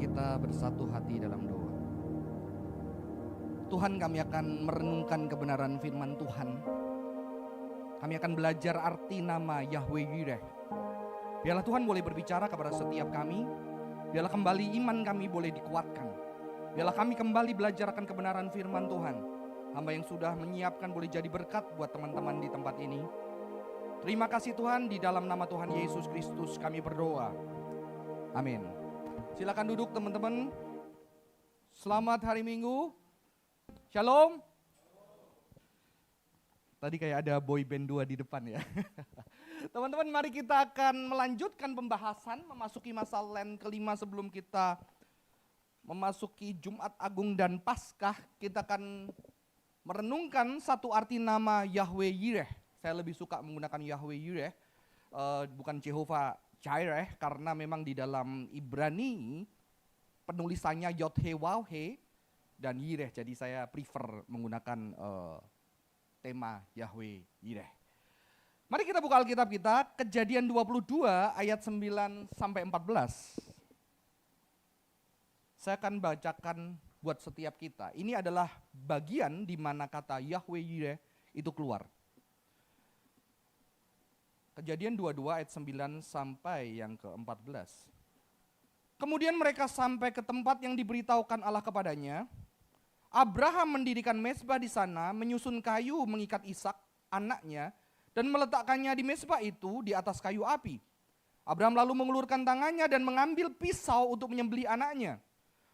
kita bersatu hati dalam doa. Tuhan, kami akan merenungkan kebenaran firman Tuhan. Kami akan belajar arti nama Yahweh Yireh. Biarlah Tuhan boleh berbicara kepada setiap kami. Biarlah kembali iman kami boleh dikuatkan. Biarlah kami kembali belajar akan kebenaran firman Tuhan. Hamba yang sudah menyiapkan boleh jadi berkat buat teman-teman di tempat ini. Terima kasih Tuhan, di dalam nama Tuhan Yesus Kristus kami berdoa. Amin. Silakan duduk teman-teman. Selamat hari Minggu. Shalom. Tadi kayak ada boy band 2 di depan ya. Teman-teman, mari kita akan melanjutkan pembahasan memasuki masa Lent kelima sebelum kita memasuki Jumat Agung dan Paskah. Kita akan merenungkan satu arti nama Yahweh Yireh. Saya lebih suka menggunakan Yahweh Yireh, bukan Jehovah Jireh, karena memang di dalam Ibrani penulisannya Yod-He Waw-He dan Yireh. Jadi saya prefer menggunakan tema Yahweh Yireh. Mari kita buka Alkitab kita, Kejadian 22 ayat 9 sampai 14. Saya akan bacakan buat setiap kita. Ini adalah bagian di mana kata Yahweh Yireh itu keluar. Kejadian 22 ayat 9 sampai yang ke-14. Kemudian mereka sampai ke tempat yang diberitahukan Allah kepadanya. Abraham mendirikan mezbah di sana, menyusun kayu mengikat Ishak anaknya dan meletakkannya di mezbah itu di atas kayu api. Abraham lalu mengulurkan tangannya dan mengambil pisau untuk menyembelih anaknya.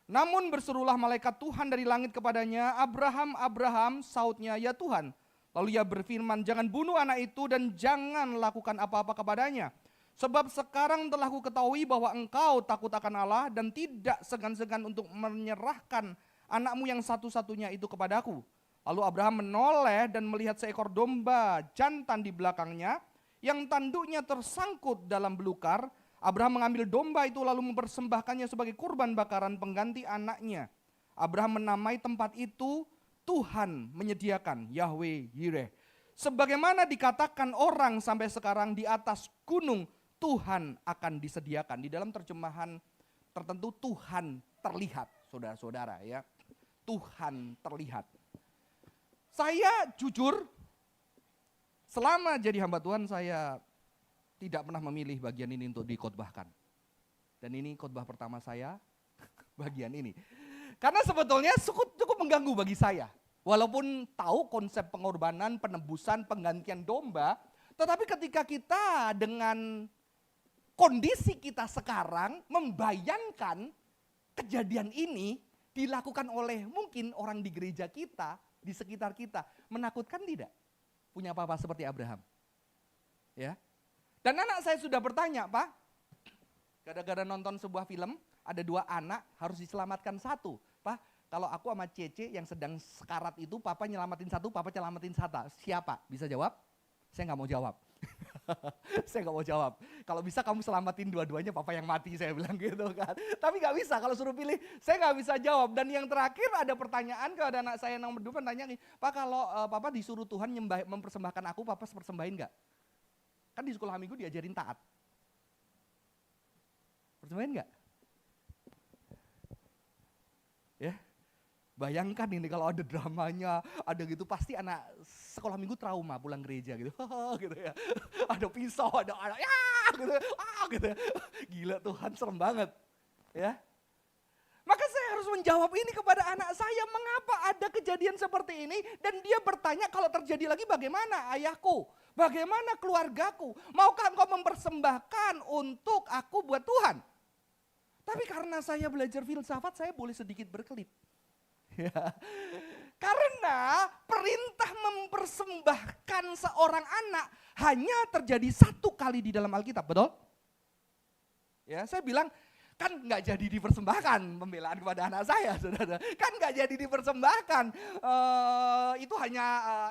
Namun berserulah malaikat Tuhan dari langit kepadanya, "Abraham, Abraham," sautnya, "Ya Tuhan." Lalu ia berfirman, "Jangan bunuh anak itu dan jangan lakukan apa-apa kepadanya. Sebab sekarang telah ku ketahui bahwa engkau takut akan Allah dan tidak segan-segan untuk menyerahkan anakmu yang satu-satunya itu kepadaku." Lalu Abraham menoleh dan melihat seekor domba jantan di belakangnya yang tanduknya tersangkut dalam belukar. Abraham mengambil domba itu lalu mempersembahkannya sebagai kurban bakaran pengganti anaknya. Abraham menamai tempat itu Tuhan menyediakan, Yahweh Yireh. Sebagaimana dikatakan orang sampai sekarang, di atas gunung Tuhan akan disediakan. Di dalam terjemahan tertentu Tuhan terlihat, saudara-saudara ya. Tuhan terlihat. Saya jujur, selama jadi hamba Tuhan saya tidak pernah memilih bagian ini untuk dikhotbahkan. Dan ini khotbah pertama saya, bagian ini. Karena sebetulnya cukup mengganggu bagi saya. Walaupun tahu konsep pengorbanan, penebusan, penggantian domba. Tetapi ketika kita dengan kondisi kita sekarang membayangkan kejadian ini dilakukan oleh mungkin orang di gereja kita, di sekitar kita. Menakutkan tidak? Punya papa seperti Abraham. Ya. Dan anak saya sudah bertanya, "Pak, gara-gara nonton sebuah film, ada 2 anak harus diselamatkan 1. Pak, kalau aku sama Cece yang sedang sekarat itu, papa nyelamatin 1, papa nyelamatin 1. Siapa?" Bisa jawab? Saya nggak mau jawab. Saya nggak mau jawab. Kalau bisa kamu selamatin dua-duanya, papa yang mati, saya bilang gitu kan. Tapi nggak bisa, kalau suruh pilih, saya nggak bisa jawab. Dan yang terakhir ada pertanyaan kepada anak saya yang nomor 2, tanya nih, "Pak, kalau papa disuruh Tuhan mempersembahkan aku, papa persembahin nggak?" Kan di sekolah minggu diajarin taat. Persembahin nggak? Ya, bayangkan ini kalau ada dramanya, ada gitu, pasti anak sekolah minggu trauma pulang gereja gitu, gitu ya. Ada pisau, ada anak, ya, gitu, gitu. Gila, Tuhan serem banget, ya. Maka saya harus menjawab ini kepada anak saya, mengapa ada kejadian seperti ini? Dan dia bertanya, kalau terjadi lagi bagaimana ayahku? Bagaimana keluargaku? Maukah engkau mempersembahkan untuk aku buat Tuhan? Tapi karena saya belajar filsafat, saya boleh sedikit berkelit. Ya. Karena perintah mempersembahkan seorang anak hanya terjadi 1 kali di dalam Alkitab, betul? Ya, saya bilang, kan nggak jadi dipersembahkan pembelaan kepada anak saya, saudara. Kan nggak jadi dipersembahkan.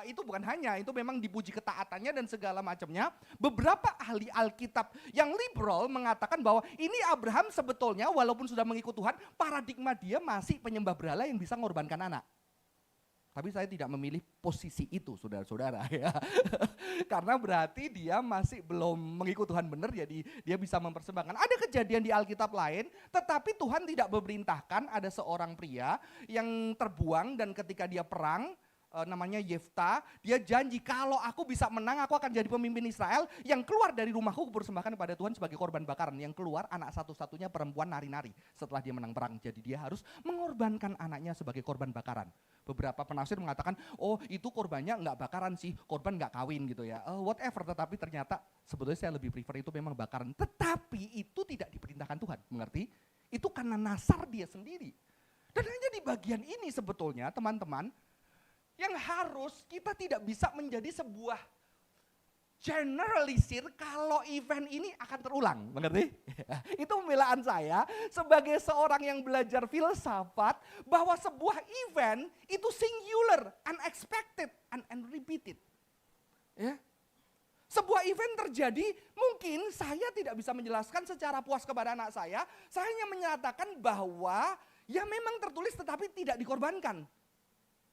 Itu bukan hanya, itu memang dipuji ketaatannya dan segala macamnya. Beberapa ahli Alkitab yang liberal mengatakan bahwa ini Abraham sebetulnya walaupun sudah mengikut Tuhan, paradigma dia masih penyembah berhala yang bisa mengorbankan anak. Tapi saya tidak memilih posisi itu, saudara-saudara ya. Karena berarti dia masih belum mengikut Tuhan benar, jadi dia bisa mempersembahkan. Ada kejadian di Alkitab lain, tetapi Tuhan tidak memerintahkan ada seorang pria yang terbuang dan ketika dia perang, namanya Yefta, dia janji kalau aku bisa menang aku akan jadi pemimpin Israel, yang keluar dari rumahku persembahkan kepada Tuhan sebagai korban bakaran. Yang keluar anak satu-satunya perempuan nari-nari setelah dia menang perang, jadi dia harus mengorbankan anaknya sebagai korban bakaran. Beberapa penafsir mengatakan, oh itu korbannya nggak bakaran sih, korban nggak kawin gitu ya, whatever. Tetapi ternyata sebetulnya saya lebih prefer itu memang bakaran. Tetapi itu tidak diperintahkan Tuhan, mengerti? Itu karena nasar dia sendiri. Dan hanya di bagian ini sebetulnya teman-teman, yang harus kita tidak bisa menjadi sebuah generalisir kalau event ini akan terulang, mengerti? Itu pembelaan saya sebagai seorang yang belajar filsafat bahwa sebuah event itu singular, unexpected, and repeated. Ya. Sebuah event terjadi, mungkin saya tidak bisa menjelaskan secara puas kepada anak saya hanya menyatakan bahwa ya memang tertulis tetapi tidak dikorbankan.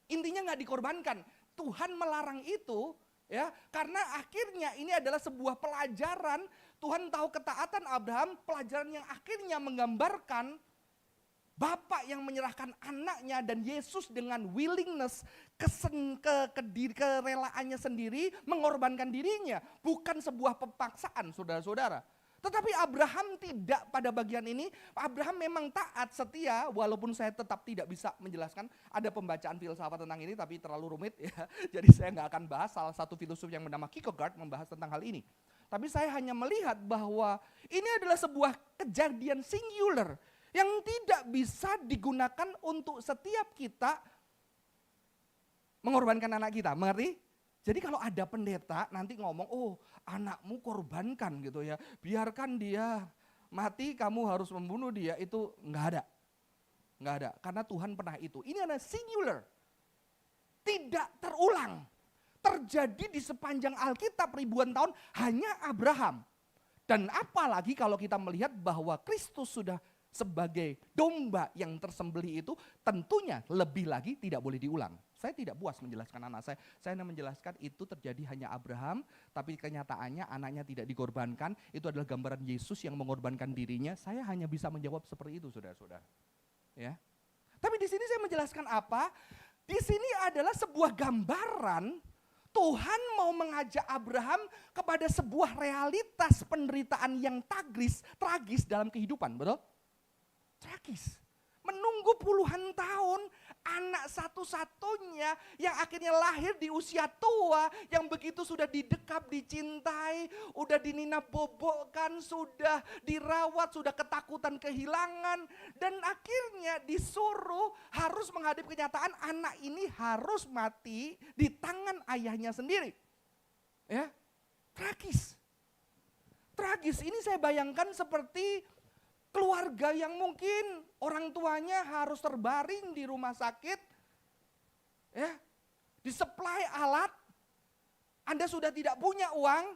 Intinya nggak dikorbankan. Tuhan melarang itu ya, karena akhirnya ini adalah sebuah pelajaran. Tuhan tahu ketaatan Abraham, pelajaran yang akhirnya menggambarkan Bapak yang menyerahkan anaknya dan Yesus dengan willingness, kerelaannya sendiri mengorbankan dirinya. Bukan sebuah pepaksaan, saudara-saudara. Tetapi Abraham tidak pada bagian ini. Abraham memang taat, setia, walaupun saya tetap tidak bisa menjelaskan. Ada pembacaan filsafat tentang ini tapi terlalu rumit ya. Jadi saya nggak akan bahas. Salah satu filosof yang bernama Kierkegaard membahas tentang hal ini. Tapi saya hanya melihat bahwa ini adalah sebuah kejadian singular yang tidak bisa digunakan untuk setiap kita mengorbankan anak kita, mengerti? Jadi kalau ada pendeta nanti ngomong, oh anakmu korbankan gitu ya, biarkan dia mati, kamu harus membunuh dia, itu nggak ada. Nggak ada, karena Tuhan pernah itu. Ini adalah singular, tidak terulang. Terjadi di sepanjang Alkitab ribuan tahun hanya Abraham. Dan apalagi kalau kita melihat bahwa Kristus sudah sebagai domba yang tersembelih itu, tentunya lebih lagi tidak boleh diulang. Saya tidak puas menjelaskan anak saya hanya menjelaskan itu terjadi hanya Abraham, tapi kenyataannya anaknya tidak dikorbankan, itu adalah gambaran Yesus yang mengorbankan dirinya. Saya hanya bisa menjawab seperti itu, saudara-saudara. Ya. Tapi di sini saya menjelaskan apa? Di sini adalah sebuah gambaran Tuhan mau mengajak Abraham kepada sebuah realitas penderitaan yang tragis dalam kehidupan, betul? Tragis. Menunggu puluhan tahun, anak satu-satunya yang akhirnya lahir di usia tua, yang begitu sudah didekap, dicintai, udah dinina bobokkan, sudah dirawat, sudah ketakutan kehilangan, dan akhirnya disuruh harus menghadapi kenyataan anak ini harus mati di tangan ayahnya sendiri. Ya, tragis. Tragis, ini saya bayangkan seperti keluarga yang mungkin orang tuanya harus terbaring di rumah sakit, ya, disuplai alat, Anda sudah tidak punya uang,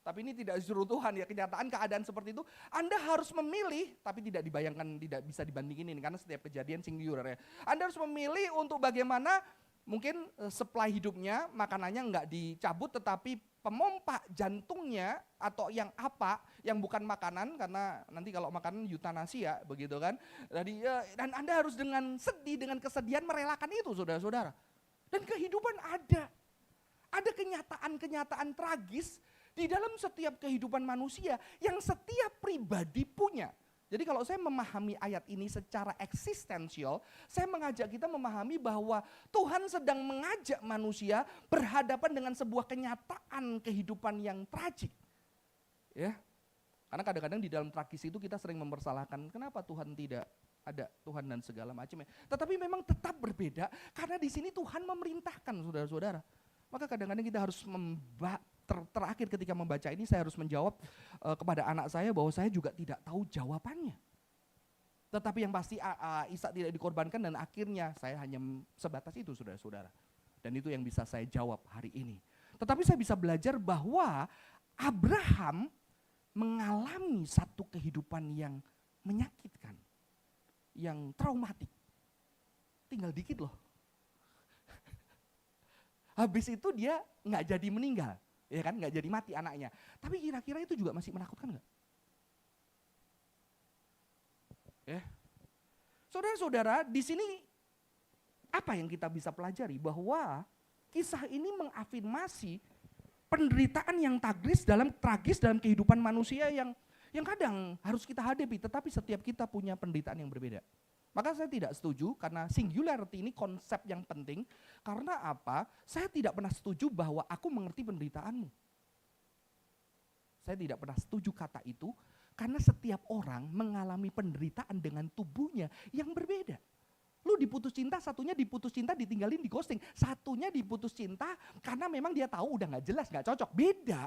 tapi ini tidak disuruh Tuhan ya, kenyataan keadaan seperti itu, Anda harus memilih, tapi tidak dibayangkan, tidak bisa dibandingin ini, karena setiap kejadian singular ya. Anda harus memilih untuk bagaimana mungkin supply hidupnya, makanannya nggak dicabut, tetapi pemompa jantungnya atau yang apa yang bukan makanan, karena nanti kalau makanan eutanasi ya begitu kan. Jadi dan Anda harus dengan sedih, dengan kesedihan merelakan itu, saudara-saudara. Dan kehidupan ada kenyataan-kenyataan tragis di dalam setiap kehidupan manusia yang setiap pribadi punya. Jadi kalau saya memahami ayat ini secara eksistensial, saya mengajak kita memahami bahwa Tuhan sedang mengajak manusia berhadapan dengan sebuah kenyataan kehidupan yang tragik. Ya. Karena kadang-kadang di dalam tragis itu kita sering mempersalahkan, kenapa Tuhan tidak ada Tuhan dan segala macam ya. Tetapi memang tetap berbeda karena di sini Tuhan memerintahkan, saudara-saudara. Maka kadang-kadang kita harus terakhir ketika membaca ini saya harus menjawab kepada anak saya bahwa saya juga tidak tahu jawabannya. Tetapi yang pasti Ishak tidak dikorbankan dan akhirnya saya hanya sebatas itu, saudara-saudara. Dan itu yang bisa saya jawab hari ini. Tetapi saya bisa belajar bahwa Abraham mengalami satu kehidupan yang menyakitkan, yang traumatik. Tinggal dikit loh. Habis itu dia nggak jadi meninggal, ya kan, nggak jadi mati anaknya. Tapi kira-kira itu juga masih menakutkan nggak? Ya, saudara-saudara, di sini apa yang kita bisa pelajari? Bahwa kisah ini mengafirmasi penderitaan yang tragis dalam kehidupan manusia yang kadang harus kita hadapi, tetapi setiap kita punya penderitaan yang berbeda. Maka saya tidak setuju karena singularity ini konsep yang penting. Karena apa? Saya tidak pernah setuju bahwa aku mengerti penderitaanmu. Saya tidak pernah setuju kata itu karena setiap orang mengalami penderitaan dengan tubuhnya yang berbeda. Lu diputus cinta, satunya diputus cinta ditinggalin di ghosting. Satunya diputus cinta karena memang dia tahu udah gak jelas, gak cocok. Beda.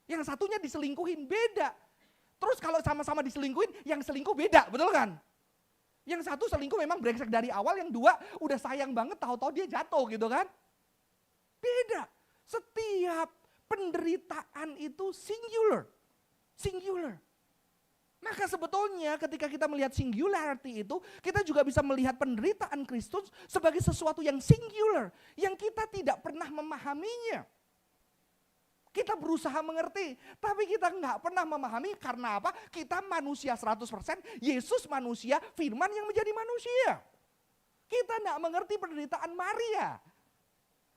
Yang satunya diselingkuhin, beda. Terus kalau sama-sama diselingkuhin, yang selingkuh beda, betul kan? Yang satu selingkuh memang brengsek dari awal, yang dua udah sayang banget tahu-tahu dia jatuh gitu kan. Beda. Setiap penderitaan itu singular. Singular. Maka sebetulnya ketika kita melihat singularity itu, kita juga bisa melihat penderitaan Kristus sebagai sesuatu yang singular, yang kita tidak pernah memahaminya. Kita berusaha mengerti, tapi kita nggak pernah memahami karena apa? Kita manusia 100%, Yesus manusia, firman yang menjadi manusia. Kita nggak mengerti penderitaan Maria.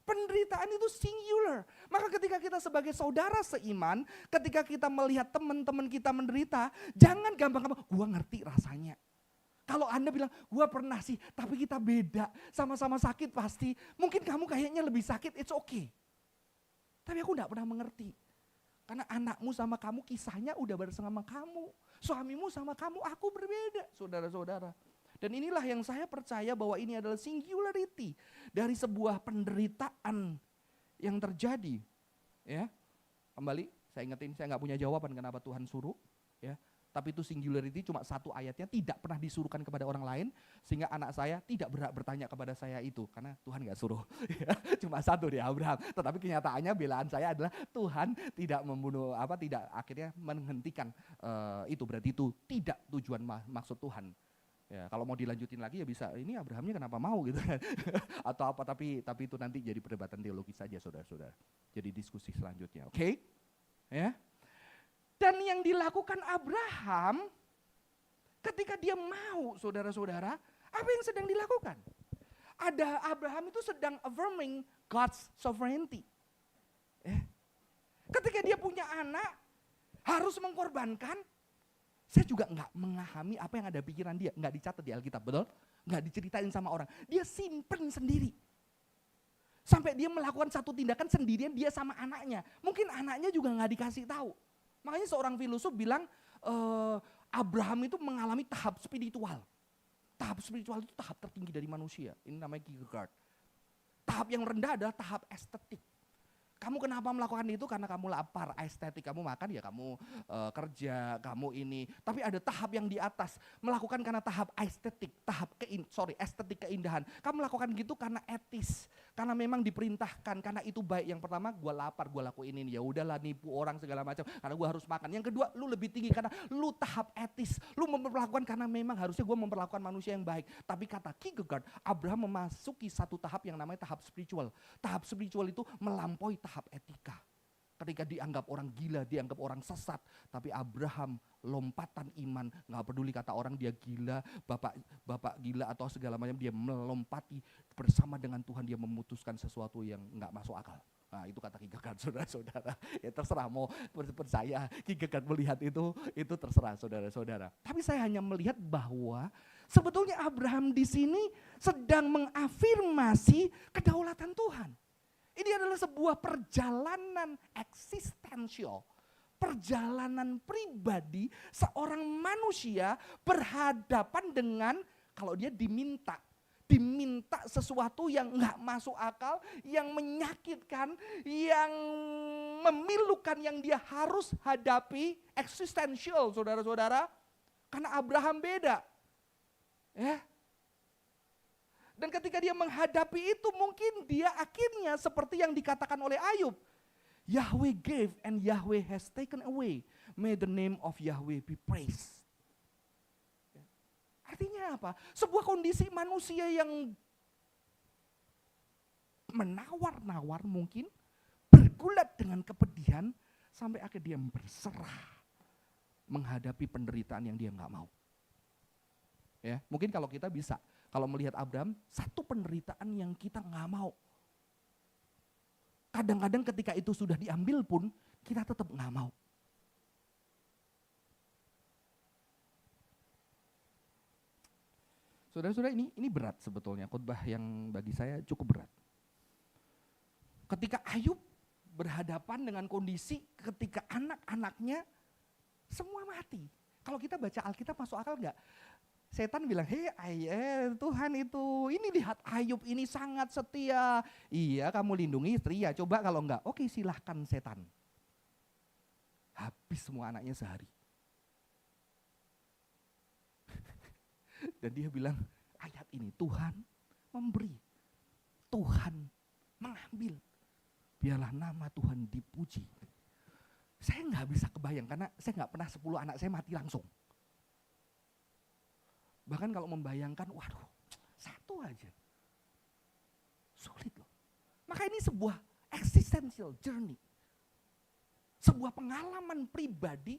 Penderitaan itu singular. Maka ketika kita sebagai saudara seiman, ketika kita melihat teman-teman kita menderita, jangan gampang-gampang, gua ngerti rasanya. Kalau Anda bilang, gua pernah sih, tapi kita beda, sama-sama sakit pasti. Mungkin kamu kayaknya lebih sakit, it's okay. Tapi aku enggak pernah mengerti. Karena anakmu sama kamu kisahnya udah bersama kamu. Suamimu sama kamu, aku berbeda, saudara-saudara. Dan inilah yang saya percaya bahwa ini adalah singularity dari sebuah penderitaan yang terjadi. Ya, kembali saya ingetin, saya nggak punya jawaban kenapa Tuhan suruh. Ya, tapi itu singularity cuma satu ayatnya, tidak pernah disuruhkan kepada orang lain, sehingga anak saya tidak berhak bertanya kepada saya itu, karena Tuhan gak suruh. Cuma satu di Abraham, tetapi kenyataannya belaan saya adalah Tuhan tidak membunuh, tidak akhirnya menghentikan itu, berarti itu tidak tujuan maksud Tuhan. Ya, kalau mau dilanjutin lagi ya bisa, ini Abrahamnya kenapa mau gitu kan, atau apa, tapi itu nanti jadi perdebatan teologis saja saudara-saudara, jadi diskusi selanjutnya, oke? Ya. Dan yang dilakukan Abraham ketika dia mau, saudara-saudara, apa yang sedang dilakukan? Abraham itu sedang affirming God's sovereignty. Ketika dia punya anak, harus mengkorbankan. Saya juga nggak memahami apa yang ada pikiran dia, nggak dicatat di Alkitab, betul? Nggak diceritain sama orang, dia simpen sendiri. Sampai dia melakukan satu tindakan sendirian dia sama anaknya. Mungkin anaknya juga nggak dikasih tahu. Makanya seorang filosof bilang Abraham itu mengalami tahap spiritual. Tahap spiritual itu tahap tertinggi dari manusia. Ini namanya Kierkegaard. Tahap yang rendah adalah tahap estetik. Kamu kenapa melakukan itu? Karena kamu lapar, estetik. Kamu makan ya kamu kerja, kamu ini. Tapi ada tahap yang di atas. Melakukan karena tahap estetik, estetik keindahan. Kamu melakukan gitu karena etis. Karena memang diperintahkan, karena itu baik. Yang pertama, gue lapar, gue lakuin ini. Ya udahlah, nipu orang segala macam. Karena gue harus makan. Yang kedua, lu lebih tinggi karena lu tahap etis. Lu memperlakukan karena memang harusnya gue memperlakukan manusia yang baik. Tapi kata Kierkegaard, Abraham memasuki satu tahap yang namanya tahap spiritual. Tahap spiritual itu melampaui tahap etika. Ketika dianggap orang gila, dianggap orang sesat. Tapi Abraham lompatan iman, gak peduli kata orang dia gila, bapak gila atau segala macam, dia melompati bersama dengan Tuhan, dia memutuskan sesuatu yang gak masuk akal. Nah itu kata Kierkegaard, saudara-saudara. Ya terserah mau percaya Kierkegaard melihat itu terserah saudara-saudara. Tapi saya hanya melihat bahwa sebetulnya Abraham di sini sedang mengafirmasi kedaulatan Tuhan. Ini adalah sebuah perjalanan eksistensial, perjalanan pribadi seorang manusia berhadapan dengan kalau dia diminta sesuatu yang nggak masuk akal, yang menyakitkan, yang memilukan, yang dia harus hadapi, eksistensial, saudara-saudara. Karena Abraham beda, ya. Dan ketika dia menghadapi itu mungkin dia akhirnya seperti yang dikatakan oleh Ayub. Yahweh gave and Yahweh has taken away. May the name of Yahweh be praised. Artinya apa? Sebuah kondisi manusia yang menawar-nawar mungkin, bergulat dengan kepedihan, sampai akhirnya dia berserah menghadapi penderitaan yang dia nggak mau. Ya, mungkin kalau kita bisa, kalau melihat Abraham, satu penderitaan yang kita nggak mau. Kadang-kadang ketika itu sudah diambil pun, kita tetap nggak mau. Saudara-saudara, ini berat sebetulnya, khotbah yang bagi saya cukup berat. Ketika Ayub berhadapan dengan kondisi ketika anak-anaknya semua mati. Kalau kita baca Alkitab masuk akal enggak? Setan bilang, Tuhan itu, ini lihat Ayub ini sangat setia. Iya, kamu lindungi istri ya, coba kalau enggak, oke silahkan setan. Habis semua anaknya sehari. Dan dia bilang, ayat ini Tuhan memberi, Tuhan mengambil, biarlah nama Tuhan dipuji. Saya nggak bisa kebayang karena saya nggak pernah 10 anak saya mati langsung. Bahkan kalau membayangkan, waduh, satu aja, sulit loh. Maka ini sebuah existential journey, sebuah pengalaman pribadi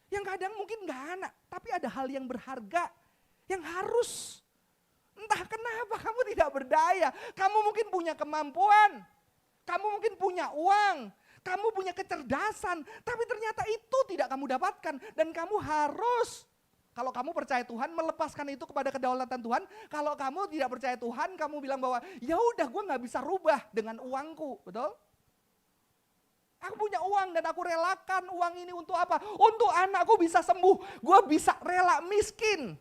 yang kadang mungkin nggak anak, tapi ada hal yang berharga yang harus, entah kenapa kamu tidak berdaya, kamu mungkin punya kemampuan, kamu mungkin punya uang, kamu punya kecerdasan, tapi ternyata itu tidak kamu dapatkan dan kamu harus, kalau kamu percaya Tuhan, melepaskan itu kepada kedaulatan Tuhan. Kalau kamu tidak percaya Tuhan, kamu bilang bahwa ya udah gue nggak bisa rubah dengan uangku, betul? Aku punya uang dan aku relakan uang ini untuk apa? Untuk anakku bisa sembuh, gue bisa rela miskin.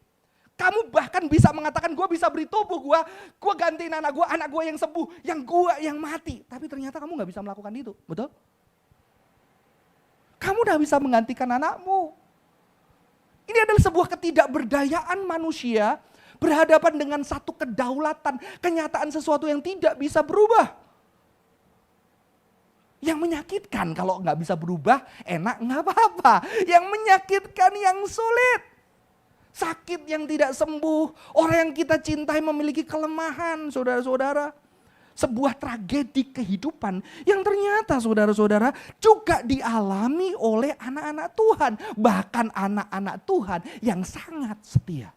Kamu bahkan bisa mengatakan gue bisa beri tubuh gue gantiin anak gue yang sembuh, yang gue yang mati. Tapi ternyata kamu gak bisa melakukan itu, betul? Kamu udah bisa menggantikan anakmu. Ini adalah sebuah ketidakberdayaan manusia berhadapan dengan satu kedaulatan, kenyataan sesuatu yang tidak bisa berubah. Yang menyakitkan kalau gak bisa berubah, enak gak apa-apa. Yang menyakitkan yang sulit. Sakit yang tidak sembuh, orang yang kita cintai memiliki kelemahan, saudara-saudara. Sebuah tragedi kehidupan yang ternyata saudara-saudara juga dialami oleh anak-anak Tuhan. Bahkan anak-anak Tuhan yang sangat setia.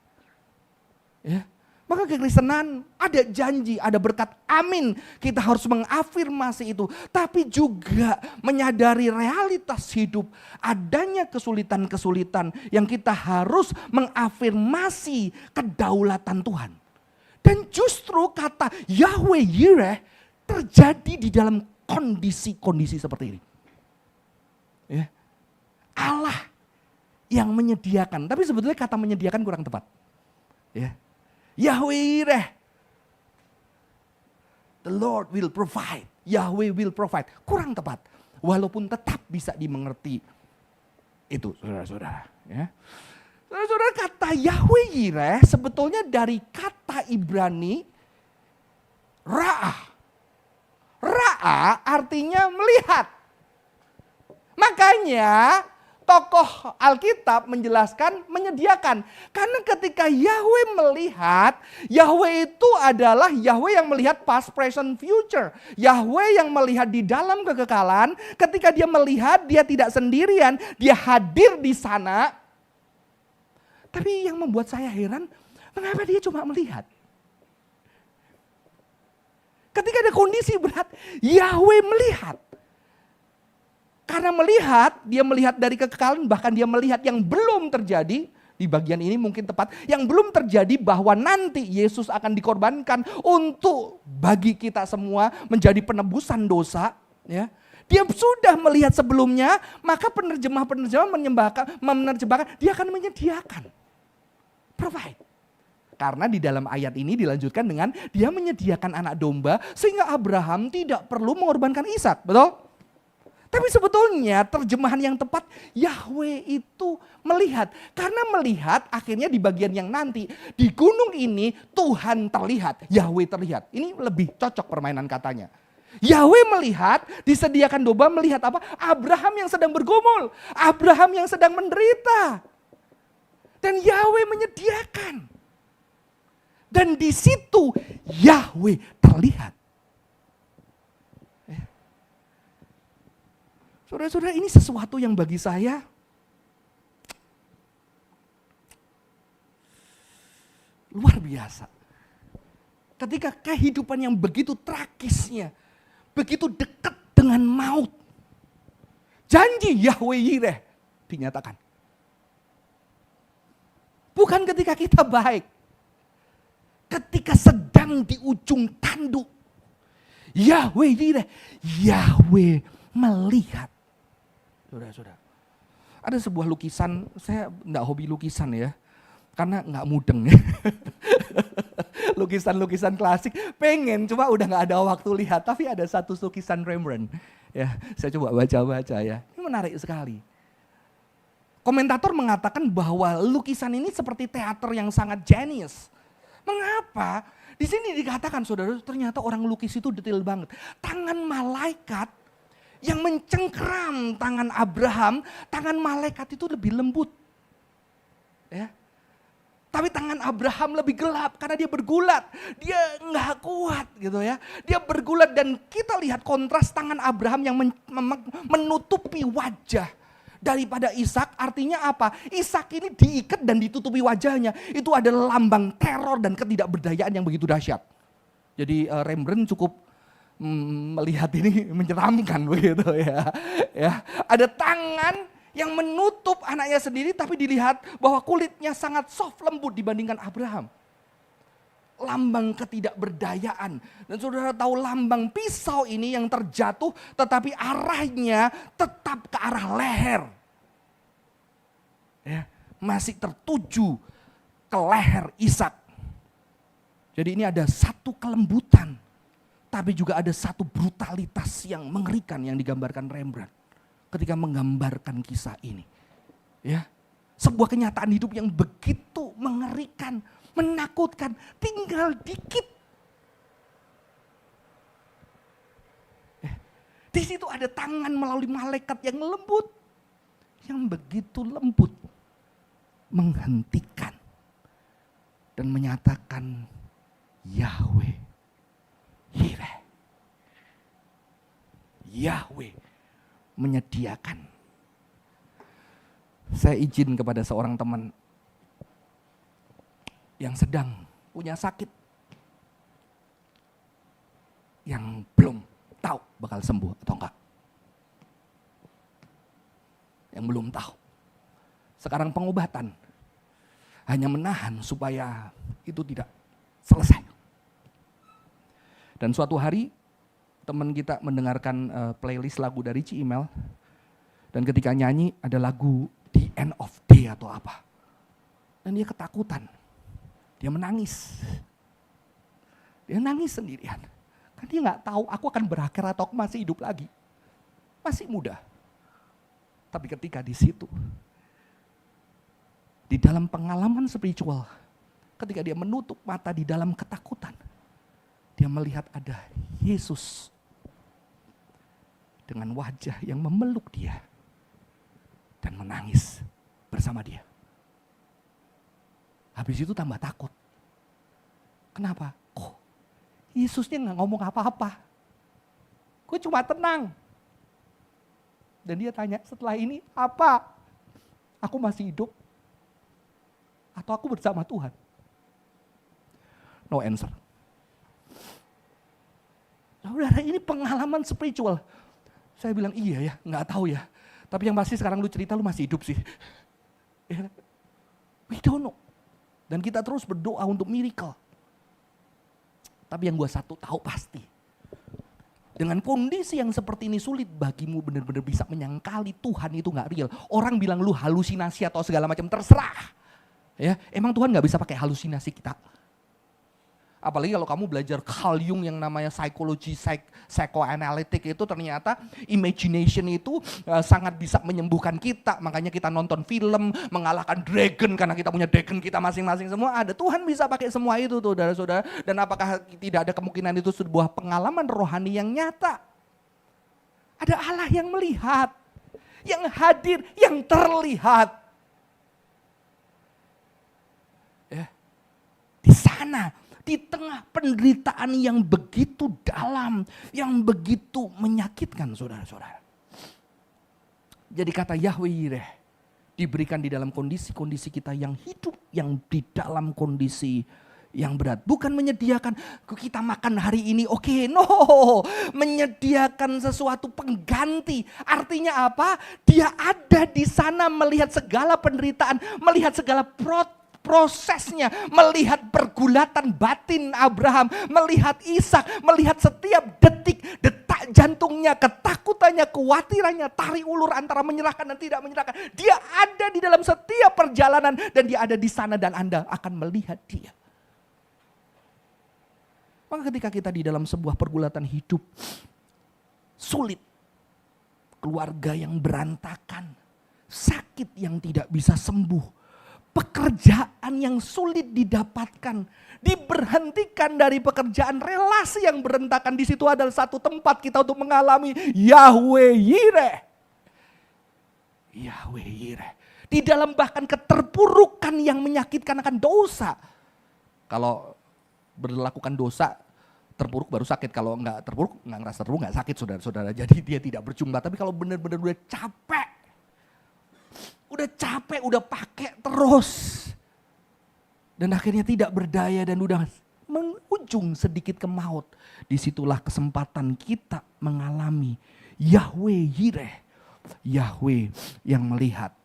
Ya. Maka kekristenan ada janji, ada berkat, amin. Kita harus mengafirmasi itu. Tapi juga menyadari realitas hidup. Adanya kesulitan-kesulitan yang kita harus mengafirmasi kedaulatan Tuhan. Dan justru kata Yahweh Yireh terjadi di dalam kondisi-kondisi seperti ini. Ya. Allah yang menyediakan. Tapi sebetulnya kata menyediakan kurang tepat. Ya. Yahweh Yireh, the Lord will provide, Yahweh will provide, kurang tepat, walaupun tetap bisa dimengerti itu saudara-saudara. Ya. Saudara-saudara, kata Yahweh Yireh sebetulnya dari kata Ibrani Ra'ah. Ra'ah artinya melihat. Makanya tokoh Alkitab menjelaskan menyediakan. Karena ketika Yahweh melihat, Yahweh itu adalah Yahweh yang melihat past, present, future. Yahweh yang melihat di dalam kekekalan, ketika dia melihat dia tidak sendirian, dia hadir di sana. Tapi yang membuat saya heran, mengapa dia cuma melihat? Ketika ada kondisi berat, Yahweh melihat. Karena melihat, dia melihat dari kekekalan, bahkan dia melihat yang belum terjadi, di bagian ini mungkin tepat, yang belum terjadi bahwa nanti Yesus akan dikorbankan untuk bagi kita semua menjadi penebusan dosa. Ya. Dia sudah melihat sebelumnya, maka penerjemah-penerjemah menerjemahkan, dia akan menyediakan. Provide. Karena di dalam ayat ini dilanjutkan dengan dia menyediakan anak domba, sehingga Abraham tidak perlu mengorbankan Ishak, betul? Tapi sebetulnya terjemahan yang tepat Yahweh itu melihat. Karena melihat akhirnya di bagian yang nanti. Di gunung ini Tuhan terlihat, Yahweh terlihat. Ini lebih cocok permainan katanya. Yahweh melihat, disediakan domba, melihat apa? Abraham yang sedang bergumul. Abraham yang sedang menderita. Dan Yahweh menyediakan. Dan di situ Yahweh terlihat. Saudara-saudara, ini sesuatu yang bagi saya luar biasa. Ketika kehidupan yang begitu tragisnya, begitu dekat dengan maut, janji Yahweh Yireh dinyatakan. Bukan ketika kita baik, ketika sedang di ujung tanduk, Yahweh Yireh, Yahweh melihat. Saudara-saudara, ada sebuah lukisan, saya enggak hobi lukisan ya, karena enggak mudeng ya. Lukisan-lukisan klasik, pengen, cuma udah enggak ada waktu lihat, tapi ada satu lukisan Rembrandt. Ya, saya coba baca-baca ya, ini menarik sekali. Komentator mengatakan bahwa lukisan ini seperti teater yang sangat jenius. Mengapa? Di sini dikatakan saudara, ternyata orang lukis itu detail banget. Tangan malaikat yang mencengkeram tangan Abraham, tangan malaikat itu lebih lembut. Ya. Tapi tangan Abraham lebih gelap karena dia bergulat. Dia nggak kuat gitu ya. Dia bergulat dan kita lihat kontras tangan Abraham yang menutupi wajah daripada Ishak. Artinya apa? Ishak ini diikat dan ditutupi wajahnya. Itu adalah lambang teror dan ketidakberdayaan yang begitu dahsyat. Jadi Rembrandt cukup melihat ini menyeramkan begitu ya. Ya, ada tangan yang menutup anaknya sendiri, tapi dilihat bahwa kulitnya sangat soft lembut dibandingkan Abraham. Lambang ketidakberdayaan. Dan saudara tahu lambang pisau ini yang terjatuh tetapi arahnya tetap ke arah leher. Ya, masih tertuju ke leher Ishak. Jadi ini ada satu kelembutan, tapi juga ada satu brutalitas yang mengerikan yang digambarkan Rembrandt ketika menggambarkan kisah ini. Ya, sebuah kenyataan hidup yang begitu mengerikan, menakutkan, tinggal dikit. Di situ ada tangan melalui malaikat yang lembut, yang begitu lembut, menghentikan dan menyatakan Yahweh Yireh. Yahweh menyediakan. Saya izin kepada seorang teman yang sedang punya sakit, yang belum tahu bakal sembuh atau enggak. Yang belum tahu. Sekarang pengobatan hanya menahan supaya itu tidak selesai. Dan suatu hari teman kita mendengarkan playlist lagu dari Ci-Imel, dan ketika nyanyi ada lagu The End of Day atau apa. Dan dia ketakutan. Dia menangis. Dia nangis sendirian. Kan dia nggak tahu aku akan berakhir atau aku masih hidup lagi. Masih muda. Tapi ketika di situ, di dalam pengalaman spiritual, ketika dia menutup mata di dalam ketakutan, dia melihat ada Yesus dengan wajah yang memeluk dia dan menangis bersama dia. Habis itu tambah takut. Kenapa? Kok Yesusnya nggak ngomong apa-apa? Gue cuma tenang. Dan dia tanya, setelah ini apa? Aku masih hidup? Atau aku bersama Tuhan? No answer. Saudara, ini pengalaman spiritual. Saya bilang iya ya, nggak tahu ya. Tapi yang pasti sekarang lu cerita lu masih hidup sih. Ya, we don't know. Dan kita terus berdoa untuk miracle. Tapi yang gue satu tahu pasti. Dengan kondisi yang seperti ini sulit bagimu benar-benar bisa menyangkali Tuhan itu nggak real. Orang bilang lu halusinasi atau segala macam, terserah. Ya, emang Tuhan nggak bisa pakai halusinasi kita. Apalagi kalau kamu belajar Carl Jung yang namanya psikologi psychoanalytic itu, ternyata imagination itu sangat bisa menyembuhkan kita. Makanya kita nonton film mengalahkan dragon karena kita punya dragon kita masing-masing semua ada. Tuhan bisa pakai semua itu tuh saudara-saudara. Dan apakah tidak ada kemungkinan itu sebuah pengalaman rohani yang nyata? Ada Allah yang melihat, yang hadir, yang terlihat. Ya. Di sana, di tengah penderitaan yang begitu dalam, yang begitu menyakitkan saudara-saudara. Jadi kata Yahweh Yireh diberikan di dalam kondisi-kondisi kita yang hidup, yang di dalam kondisi yang berat. Bukan menyediakan kita makan hari ini, oke, no. Menyediakan sesuatu pengganti. Artinya apa? Dia ada di sana melihat segala penderitaan, melihat segala prosesnya, melihat pergulatan batin Abraham, melihat Ishak, melihat setiap detik jantungnya, ketakutannya, kekhawatirannya, tarik ulur antara menyerahkan dan tidak menyerahkan. Dia ada di dalam setiap perjalanan dan dia ada di sana dan Anda akan melihat dia. Maka ketika kita di dalam sebuah pergulatan hidup sulit, keluarga yang berantakan, sakit yang tidak bisa sembuh, pekerjaan yang sulit didapatkan, diberhentikan dari pekerjaan, relasi yang berantakan, di situ adalah satu tempat kita untuk mengalami Yahweh Yireh. Yahweh Yireh. Di dalam bahkan keterpurukan yang menyakitkan akan dosa. Kalau berlakukan dosa, terpuruk baru sakit. Kalau enggak terpuruk, enggak ngerasa terpuruk, enggak sakit saudara-saudara. Jadi dia tidak berjumlah. Tapi kalau benar-benar udah capek, udah pakai terus. Dan akhirnya tidak berdaya dan udah mengujung sedikit ke maut. Disitulah kesempatan kita mengalami Yahweh Yireh. Yahweh yang melihat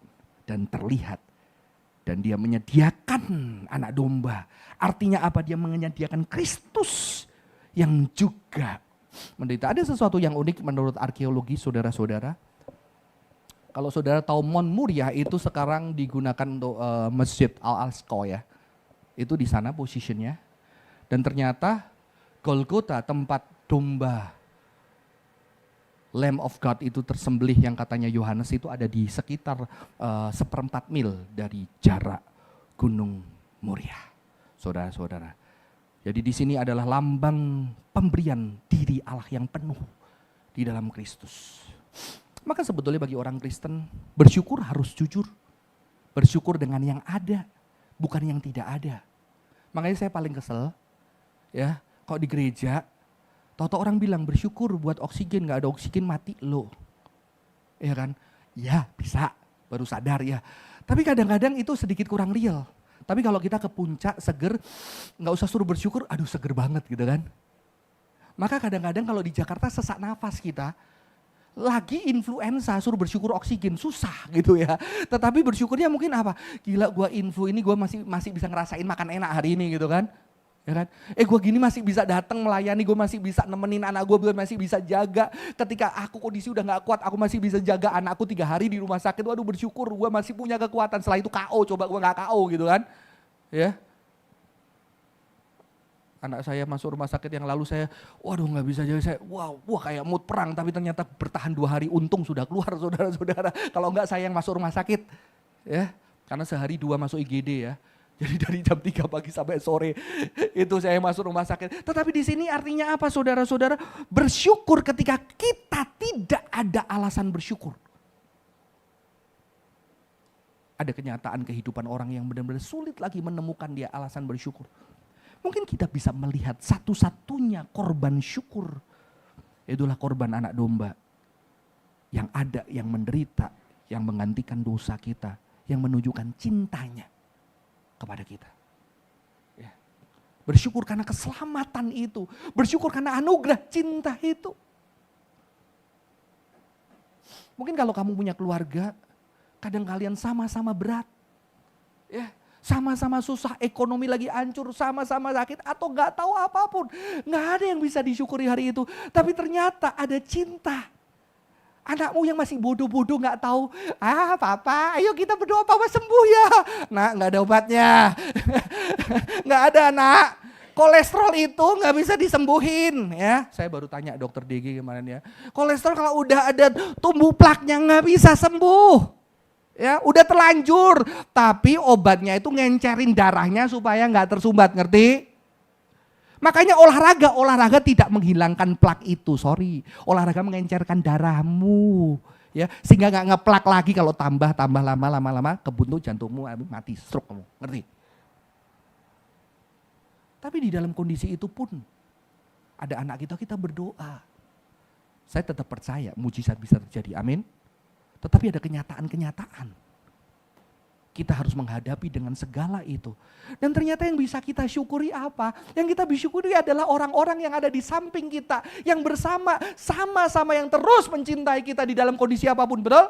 dan terlihat. Dan dia menyediakan anak domba. Artinya apa? Dia menyediakan Kristus yang juga menderita. Ada sesuatu yang unik menurut arkeologi saudara-saudara. Kalau saudara tahu Mount Moriah itu sekarang digunakan untuk Masjid Al-Aqsa ya. Itu di sana posisinya. Dan ternyata Golgota, tempat domba Lamb of God itu tersembelih yang katanya Yohanes, itu ada di sekitar 1/4 mil dari jarak Gunung Moriah. Saudara-saudara. Jadi di sini adalah lambang pemberian diri Allah yang penuh di dalam Kristus. Maka sebetulnya bagi orang Kristen, bersyukur harus jujur. Bersyukur dengan yang ada, bukan yang tidak ada. Makanya saya paling kesel, ya, kalau di gereja, tahu-tahu orang bilang bersyukur buat oksigen, gak ada oksigen mati lo. Ya kan? Ya bisa, baru sadar ya. Tapi kadang-kadang itu sedikit kurang real. Tapi kalau kita ke puncak seger, gak usah suruh bersyukur, aduh seger banget gitu kan. Maka kadang-kadang kalau di Jakarta sesak nafas kita, lagi influenza suruh bersyukur oksigen, susah gitu ya. Tetapi bersyukurnya mungkin apa? Gila gua influ ini gua masih bisa ngerasain makan enak hari ini gitu kan. Ya kan? Gue gini masih bisa datang melayani, gue masih bisa nemenin anak gue masih bisa jaga. Ketika aku kondisi udah gak kuat, aku masih bisa jaga anakku 3 hari di rumah sakit. Waduh bersyukur gue masih punya kekuatan. Setelah itu KO, coba gue gak KO gitu kan. Ya. Anak saya masuk rumah sakit yang lalu saya, waduh gak bisa jaga, saya wah kayak mood perang. Tapi ternyata bertahan 2 hari, untung sudah keluar saudara-saudara. Kalau enggak saya yang masuk rumah sakit. Ya, karena sehari 2 masuk IGD ya. Jadi dari jam 3 pagi sampai sore itu saya masuk rumah sakit. Tetapi di sini artinya apa saudara-saudara? Bersyukur ketika kita tidak ada alasan bersyukur. Ada kenyataan kehidupan orang yang benar-benar sulit lagi menemukan dia alasan bersyukur. Mungkin kita bisa melihat satu-satunya korban syukur. Itulah korban anak domba. Yang ada, yang menderita, yang menggantikan dosa kita. Yang menunjukkan cintanya kepada kita. Ya. Bersyukur karena keselamatan itu. Bersyukur karena anugerah cinta itu. Mungkin kalau kamu punya keluarga, kadang kalian sama-sama berat. Ya, sama-sama susah, ekonomi lagi hancur, sama-sama sakit atau gak tahu apapun. Gak ada yang bisa disyukuri hari itu. Tapi ternyata ada cinta. Anakmu yang masih bodoh-bodoh gak tahu, papa ayo kita berdoa papa sembuh ya. Nah gak ada obatnya, gak ada nak. Kolesterol itu gak bisa disembuhin ya. Saya baru tanya dokter DG kemarin ya. Kolesterol kalau udah ada tumbuh plaknya gak bisa sembuh. Ya udah terlanjur, tapi obatnya itu ngencerin darahnya supaya gak tersumbat, ngerti? Makanya olahraga tidak menghilangkan plak itu, sorry. Olahraga mengencerkan darahmu, ya sehingga nggak ngeplak lagi kalau tambah lama kebuntu jantungmu mati, stroke kamu, ngerti? Tapi di dalam kondisi itu pun ada anak kita berdoa. Saya tetap percaya mujizat bisa terjadi, amin. Tetapi ada kenyataan-kenyataan. Kita harus menghadapi dengan segala itu. Dan ternyata yang bisa kita syukuri apa? Yang kita bisa syukuri adalah orang-orang yang ada di samping kita. Yang sama-sama yang terus mencintai kita di dalam kondisi apapun, betul?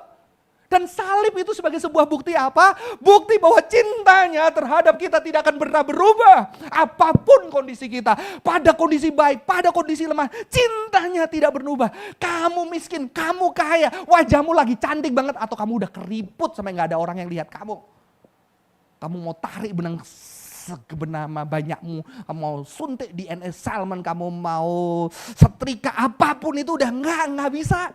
Dan salib itu sebagai sebuah bukti apa? Bukti bahwa cintanya terhadap kita tidak akan pernah berubah. Apapun kondisi kita, pada kondisi baik, pada kondisi lemah, cintanya tidak berubah. Kamu miskin, kamu kaya, wajahmu lagi cantik banget, atau kamu udah keriput sampai gak ada orang yang lihat kamu. Kamu mau tarik benang sebenama banyakmu, kamu mau suntik di NS Salman, kamu mau setrika apapun itu udah nggak bisa.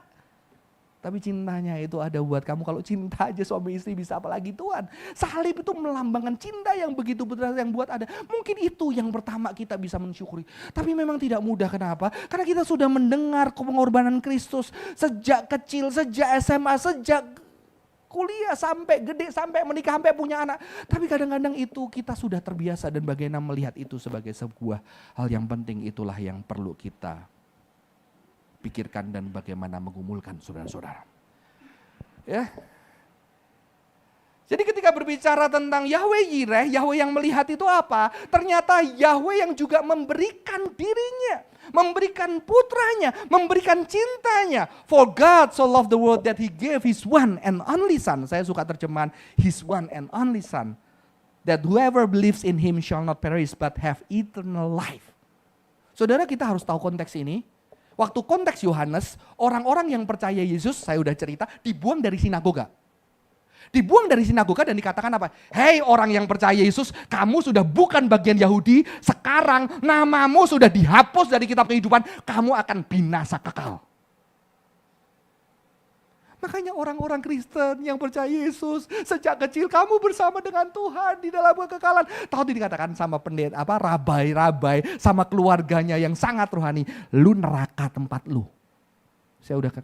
Tapi cintanya itu ada buat kamu. Kalau cinta aja suami istri bisa, apalagi Tuhan. Salib itu melambangkan cinta yang begitu besar yang buat ada. Mungkin itu yang pertama kita bisa mensyukuri. Tapi memang tidak mudah, kenapa? Karena kita sudah mendengar pengorbanan Kristus sejak kecil, sejak SMA, sejak kuliah sampai gede, sampai menikah, sampai punya anak. Tapi kadang-kadang itu kita sudah terbiasa, dan bagaimana melihat itu sebagai sebuah hal yang penting, itulah yang perlu kita pikirkan dan bagaimana menggumulkan saudara-saudara. Ya. Jadi ketika berbicara tentang Yahweh Yireh, Yahweh yang melihat itu apa? Ternyata Yahweh yang juga memberikan dirinya, memberikan putranya, memberikan cintanya. For God so loved the world that he gave his one and only son. Saya suka terjemahan his one and only son. That whoever believes in him shall not perish but have eternal life. Saudara, kita harus tahu konteks ini. Waktu konteks Yohanes, orang-orang yang percaya Yesus, saya udah cerita, dibuang dari sinagoga. Dibuang dari sinagoga dan dikatakan apa? Hei orang yang percaya Yesus, kamu sudah bukan bagian Yahudi, sekarang namamu sudah dihapus dari kitab kehidupan, kamu akan binasa kekal. Makanya orang-orang Kristen yang percaya Yesus, sejak kecil kamu bersama dengan Tuhan di dalam kekekalan. Tahu dikatakan sama pendeta, rabai-rabai, sama keluarganya yang sangat rohani, lu neraka tempat lu. Saya udah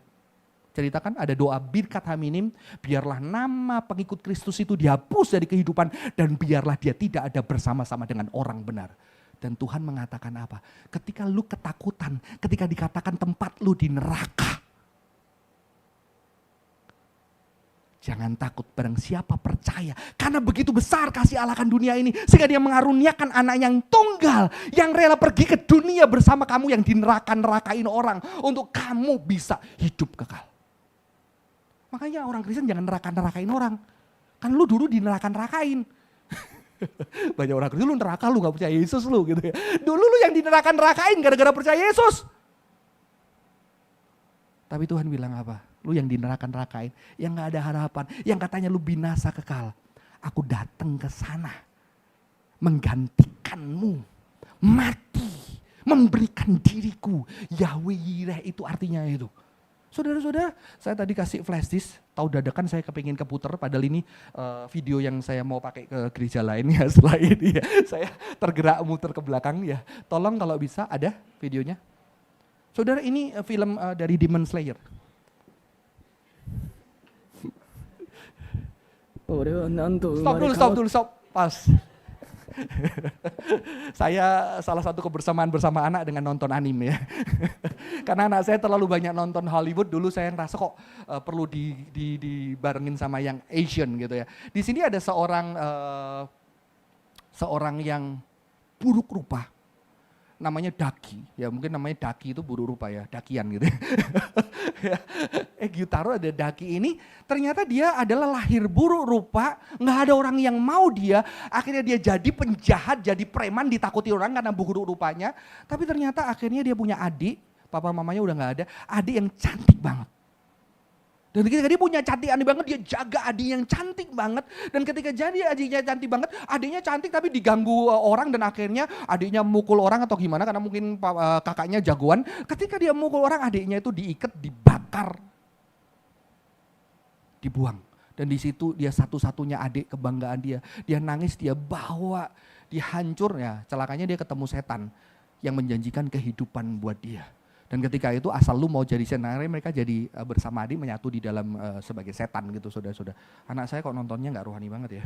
ceritakan ada doa birkat haminim, biarlah nama pengikut Kristus itu dihapus dari kehidupan dan biarlah dia tidak ada bersama-sama dengan orang benar. Dan Tuhan mengatakan apa? Ketika lu ketakutan, ketika dikatakan tempat lu di neraka, jangan takut, barang siapa percaya. Karena begitu besar kasih Allah akan dunia ini, sehingga dia mengaruniakan anak yang tunggal, yang rela pergi ke dunia bersama kamu yang dineraka-nerakain orang, untuk kamu bisa hidup kekal. Makanya orang Kristen jangan neraka-nerakain orang. Kan lu dulu di neraka-nerakain. Banyak orang Kristen, lu neraka, lu gak percaya Yesus lu gitu ya. Dulu lu yang di neraka-nerakain gara-gara percaya Yesus. Tapi Tuhan bilang apa? Lu yang di neraka-nerakain, yang gak ada harapan, yang katanya lu binasa kekal. Aku datang ke sana menggantikanmu, mati, memberikan diriku. Yahweh Yireh itu artinya itu. Saudara-saudara, saya tadi kasih flash disk, tahu dadakan saya kepingin keputer, padahal ini video yang saya mau pakai ke gereja lain ya setelah ini ya. Saya tergerak muter ke belakang ya. Tolong kalau bisa ada videonya. Saudara, ini film dari Demon Slayer. Stop dulu, pas. Saya salah satu kebersamaan bersama anak dengan nonton anime ya. Karena anak saya terlalu banyak nonton Hollywood, dulu saya ngerasa kok perlu dibarengin sama yang Asian gitu ya. Di sini ada seorang yang buruk rupa, namanya Daki, ya mungkin namanya Daki itu buruk rupa ya, Dakian gitu. Gyutaro ada Daki ini, ternyata dia adalah lahir buruk rupa, nggak ada orang yang mau dia, akhirnya dia jadi penjahat, jadi preman, ditakuti orang karena buruk rupanya. Tapi ternyata akhirnya dia punya adik, papa mamanya udah nggak ada, adik yang cantik banget. Dan ketika dia punya cantik aneh banget, dia jaga adik yang cantik banget. Dan ketika jadi adiknya cantik banget, adiknya cantik tapi diganggu orang dan akhirnya adiknya mukul orang atau gimana karena mungkin kakaknya jagoan. Ketika dia mukul orang, adiknya itu diikat, dibakar, dibuang. Dan di situ dia satu-satunya adik kebanggaan dia. Dia nangis, dia bawa, dia hancur ya. Celakanya dia ketemu setan yang menjanjikan kehidupan buat dia. Dan ketika itu asal lu mau jadi senarai, mereka jadi bersama adik menyatu di dalam sebagai setan gitu saudara-saudara. Anak saya kok nontonnya gak rohani banget ya.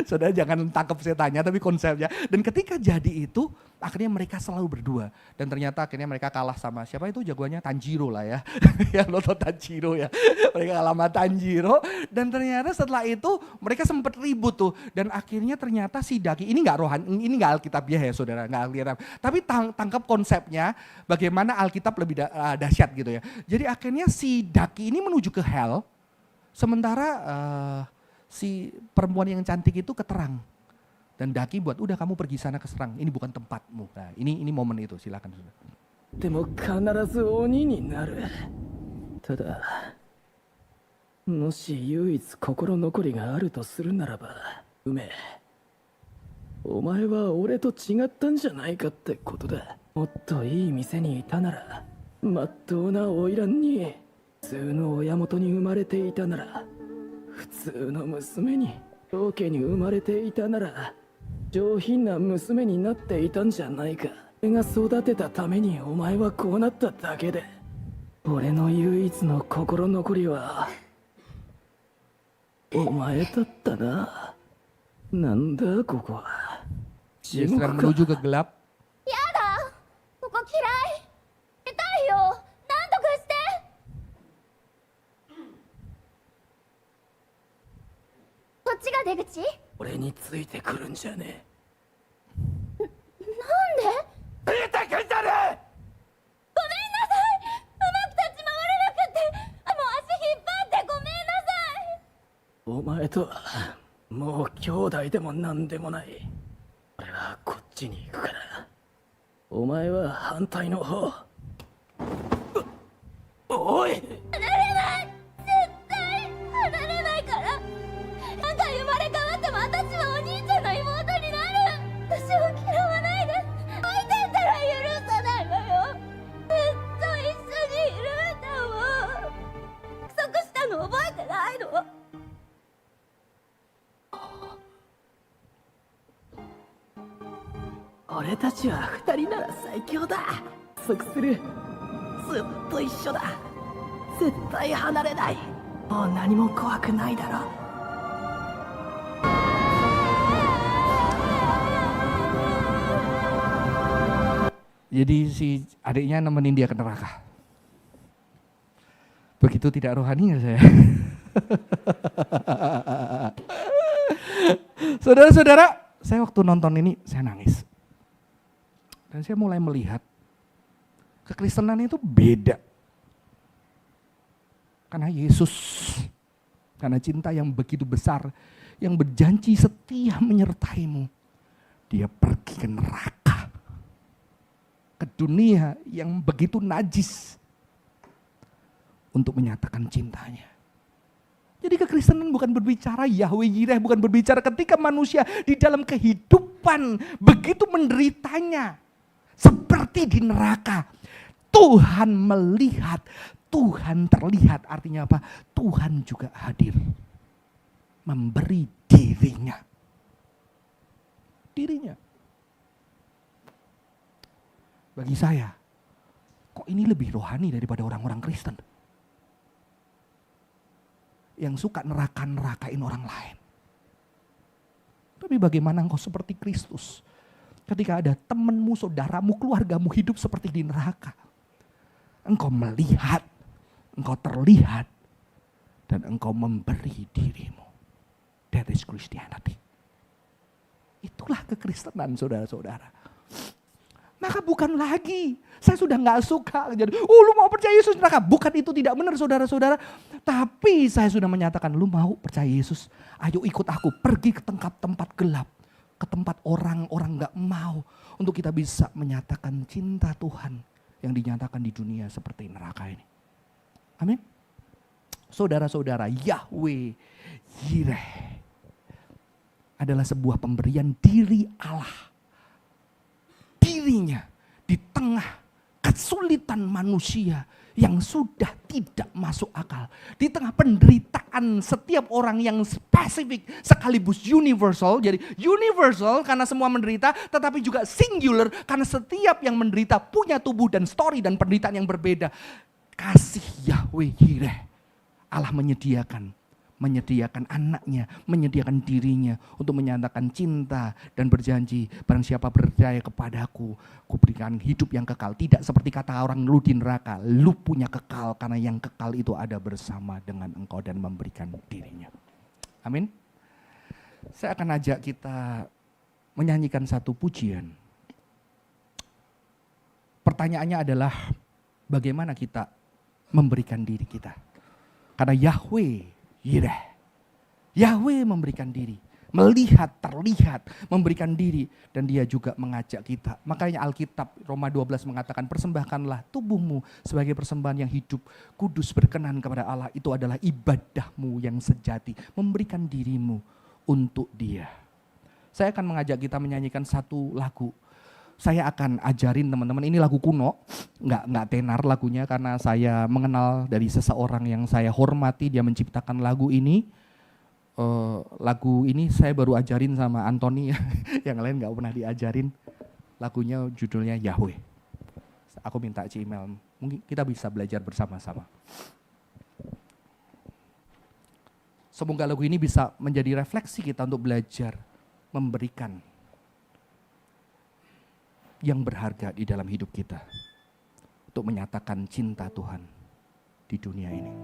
Saudara jangan tangkap setannya tapi konsepnya. Dan ketika jadi itu akhirnya mereka selalu berdua. Dan ternyata akhirnya mereka kalah sama siapa itu jagoannya? Tanjiro lah ya. Ya nonton Tanjiro ya. Mereka kalah sama Tanjiro. Dan ternyata setelah itu mereka sempat ribut tuh. Dan akhirnya ternyata si Daki ini gak rohani, ini gak alkitabiah ya saudara. Gak alkitab. Tapi tangkap konsepnya bagaimana Alkitab lebih dahsyat gitu ya. Jadi akhirnya si Daki ini menuju ke hell. Sementara si perempuan yang cantik itu keterang. Dan Daki buat, udah kamu pergi sana ke serang, ini bukan tempatmu. Nah ini momen itu, silakan. でも必ず鬼になる。ただ、もし唯一心残りがあるとするならば、梅、お前は俺と違ったんじゃないかってことだ。もっといい店にいたなら、まっとうな花魁に、普通の親元に生まれていたなら、普通の娘に王家に生まれていたなら上品な娘になっていたんじゃないか。俺が育てたためにお前はこうなっただけで、俺の唯一の心残りはお前だったな。なんだここは。 Dia sedang menuju ke gelap. やだ、ここ嫌い。痛いよ、なんとかして。こっちが出口？俺についてくるんじゃねなんで？え。ついてくんじゃねえ。ごめんなさい。うまく立ち回れなくて、もう足引っ張ってごめんなさい。お前とはもう兄弟でもなんでもない。俺はこっちに行くから、お前は反対の方。おい、離れない。絶対離れないから。何回生まれ変わっても私はお兄ちゃんの妹になる。私を嫌わないで。置いてったら許さないわよ。ずっと一緒にいるんだもん。約束したの覚えてないの？俺たちは二人なら最強だ。約束する。ずっと一緒だ。絶対離れない。もう何も怖くないだろ。 Jadi si adiknya nemenin dia ke neraka. Begitu tidak rohani ya saya. Saudara-saudara, saya waktu nonton ini saya nangis. Dan saya mulai melihat kekristenan itu beda. Karena Yesus, karena cinta yang begitu besar, yang berjanji setia menyertaimu, dia pergi ke neraka, ke dunia yang begitu najis untuk menyatakan cintanya. Jadi kekristenan bukan berbicara Yahweh Yireh, bukan berbicara ketika manusia di dalam kehidupan begitu menderitanya, seperti di neraka. Tuhan melihat, Tuhan terlihat, artinya apa? Tuhan juga hadir, memberi dirinya. Dirinya. Bagi saya, kok ini lebih rohani daripada orang-orang Kristen yang suka neraka-nerakain orang lain. Tapi bagaimana engkau seperti Kristus ketika ada temanmu, saudaramu, keluargamu hidup seperti di neraka? Engkau melihat, engkau terlihat, dan engkau memberi dirimu. That is Christianity. Itulah kekristenan saudara-saudara. Maka bukan lagi, saya sudah gak suka. Jadi, lu mau percaya Yesus neraka. Bukan, itu tidak benar saudara-saudara. Tapi saya sudah menyatakan, lu mau percaya Yesus, ayo ikut aku pergi ke tempat gelap. Ke tempat orang-orang gak mau. Untuk kita bisa menyatakan cinta Tuhan yang dinyatakan di dunia seperti neraka ini. Amin. Saudara-saudara, Yahweh Yireh adalah sebuah pemberian diri Allah. Dirinya di tengah kesulitan manusia yang sudah tidak masuk akal. Di tengah penderitaan setiap orang yang spesifik sekaligus universal. Jadi universal karena semua menderita, tetapi juga singular karena setiap yang menderita punya tubuh dan story dan penderitaan yang berbeda. Kasih Yahweh Yireh, Allah menyediakan menyediakan anaknya, menyediakan dirinya untuk menyatakan cinta dan berjanji, barang siapa percaya kepadaku, ku berikan hidup yang kekal. Tidak seperti kata orang lu di neraka, lu punya kekal karena yang kekal itu ada bersama dengan engkau dan memberikan dirinya. Amin. Saya akan ajak kita menyanyikan satu pujian. Pertanyaannya adalah bagaimana kita memberikan diri kita. Karena Yahweh Yireh. Yahweh memberikan diri, melihat, terlihat, memberikan diri. Dan dia juga mengajak kita. Makanya Alkitab Roma 12 mengatakan persembahkanlah tubuhmu sebagai persembahan yang hidup, kudus, berkenan kepada Allah. Itu adalah ibadahmu yang sejati, memberikan dirimu untuk dia. Saya akan mengajak kita menyanyikan satu lagu. Saya akan ajarin teman-teman, ini lagu kuno, nggak tenar lagunya karena saya mengenal dari seseorang yang saya hormati, dia menciptakan lagu ini. Lagu ini saya baru ajarin sama Anthony, yang lain nggak pernah diajarin. Lagunya judulnya Yahweh. Aku minta email, mungkin kita bisa belajar bersama-sama. Semoga lagu ini bisa menjadi refleksi kita untuk belajar memberikan yang berharga di dalam hidup kita untuk menyatakan cinta Tuhan di dunia ini.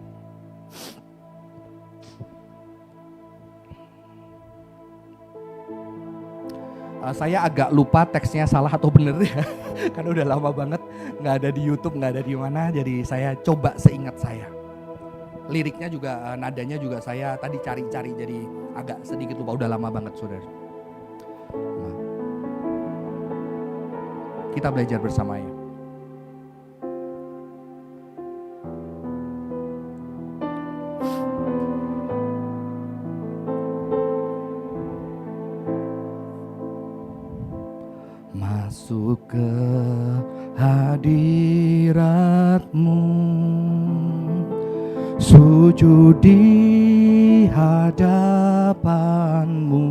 Saya agak lupa teksnya salah atau benar ya, karena udah lama banget nggak ada di YouTube, nggak ada di mana, jadi saya coba seingat saya. Liriknya juga, nadanya juga saya tadi cari-cari, jadi agak sedikit lupa, udah lama banget saudara. Kita belajar bersama ya. Masuk ke hadirat-Mu, sujud di hadapan-Mu,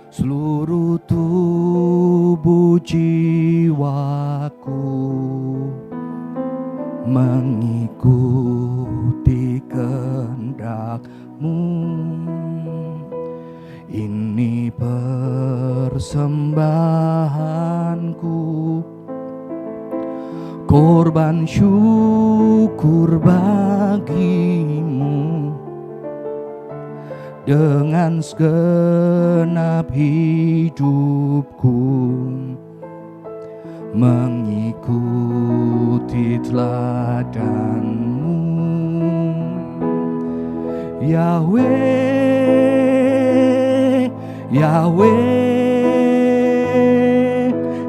seluruh tubuh jiwaku mengikuti kehendak-Mu. Ini persembahanku, korban syukur bagi-Mu. Dengan segenap hidupku mengikuti teladan-Mu. Yahweh, Yahweh,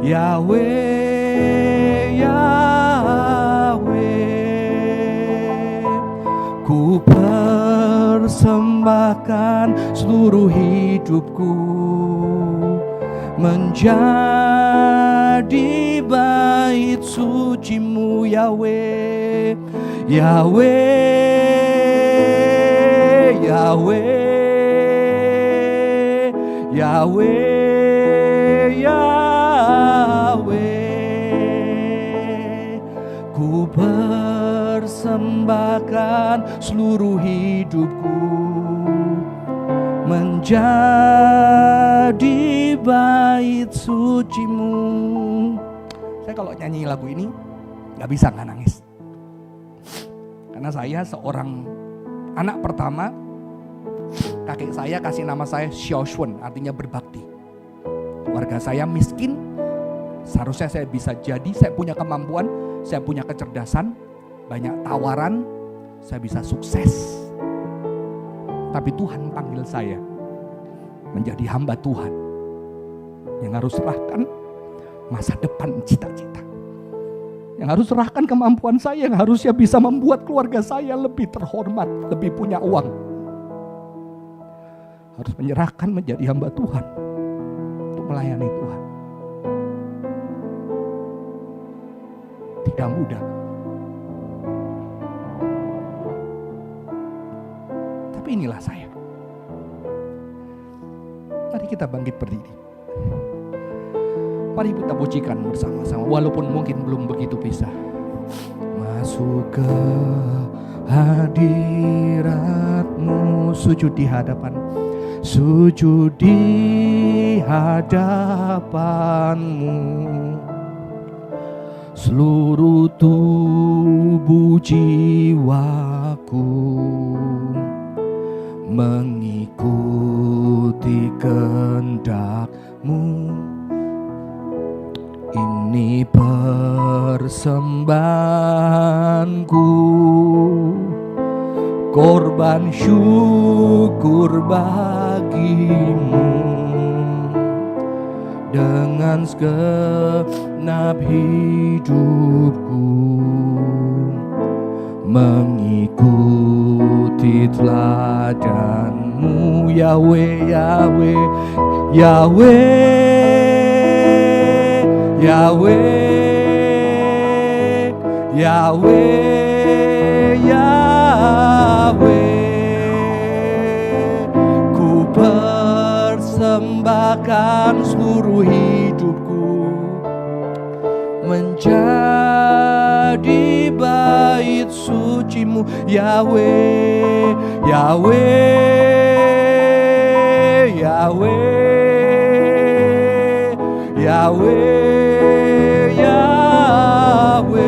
Yahweh, Yahweh, ku persembahkan seluruh hidupku menjadi bait suci-Mu. Yahweh, Yahweh, Yahweh, Yahweh, Yahweh, ku persembahkan seluruh hidupku menjadi bait suci-Mu. Saya kalau nyanyi lagu ini gak bisa gak nangis. Karena saya seorang anak pertama, kakek saya kasih nama saya Xiaoxuan, artinya berbakti. Keluarga saya miskin, seharusnya saya bisa jadi, saya punya kemampuan, saya punya kecerdasan, banyak tawaran, saya bisa sukses. Tapi Tuhan panggil saya menjadi hamba Tuhan yang harus serahkan masa depan cita-cita, yang harus serahkan kemampuan saya, yang harusnya bisa membuat keluarga saya lebih terhormat, lebih punya uang. Harus menyerahkan menjadi hamba Tuhan untuk melayani Tuhan. Tidak mudah. Tapi inilah saya. Mari kita bangkit berdiri. Mari kita pujikan bersama-sama, walaupun mungkin belum begitu bisa. Masuk ke hadirat-Mu. Sujud di hadapan, sujud di hadapan-Mu. Seluruh tubuh jiwaku mengikuti kehendak-Mu. Ini persembahanku, korban syukur bagi-Mu. Dengan segenap hidupku mengikuti teladan-Mu. Yahweh, Yahweh, Yahweh, Yahweh, Yahweh, Yahweh. Ku persembahkan seluruh hidupku menjadi bait suci-Mu. Yahweh, Yahweh, Yahweh, Yahweh, Yahweh.